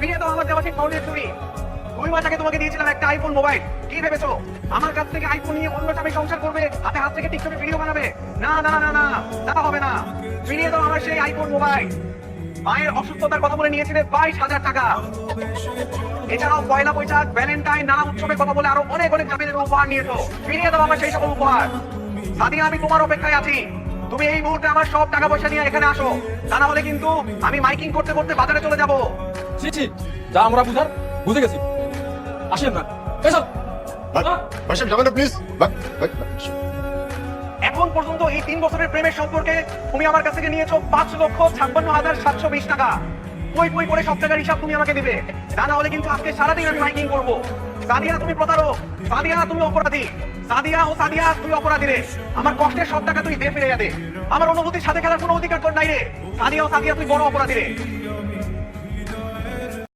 ফিরিয়ে দাও আমার দেওয়া সেই স্বর্ণের চুড়ি। 2 মাস আগে তোমাকে দিয়েছিলাম একটা আইফোন মোবাইল। কি ভেবেছো আমার কাছ থেকে আইফোন নিয়ে অন্য স্বামী সংসার করবে, হাতে হাত থেকে টিকটকে ভিডিও বানাবে? না না না না, তা হবে না। ফিরিয়ে দাও আমার সেই আইফোন মোবাইল। মায়ের অসুস্থতার কথা বলে নিয়েছিলে 22,000 টাকা। এছাড়াও পয়লা বৈশাখ, ভ্যালেন্টাইন, নানা উৎসবের কথা বলে আরো অনেক অনেক দামি দামি উপহার নিয়েছো। ফিরিয়ে দাও আমার সেই সকল উপহার। সাদিয়া, আমি তোমার অপেক্ষায় আছি। তুমি এই মুহূর্তে আমার সব টাকা পয়সা নিয়ে এখানে আসো, তা না হলে কিন্তু আমি মাইকিং করতে করতে বাজারে চলে যাব। ছি ছি, যা আমরা বুঝার বুঝে গেছি, আসেন না এসব। ভাইসাব যাবেন না প্লিজ। এখন পর্যন্ত এই 3 বছরের প্রেমের সম্পর্কে তুমি আমার কাছ থেকে নিয়েছো 5,56,720 টাকা। কই কই করে সব টাকার হিসাব তুমি আমাকে দিবে, তা না হলে কিন্তু আজকে সারাদিন আমি মাইকিং করব। সাদিয়া, তুমি প্রতারক। সাদিয়া, তুমি অপরাধী। সাদিয়া ও সাদিয়া, তুই অপরাধী রে। আমার কষ্টের সব টাকা তুই দে, ফিরে দে। আমার অনুভূতির সাথে খেলার কোনো অধিকার তোর নাই রে। সাদিয়া ও সাদিয়া, তুই বড় অপরাধী রে।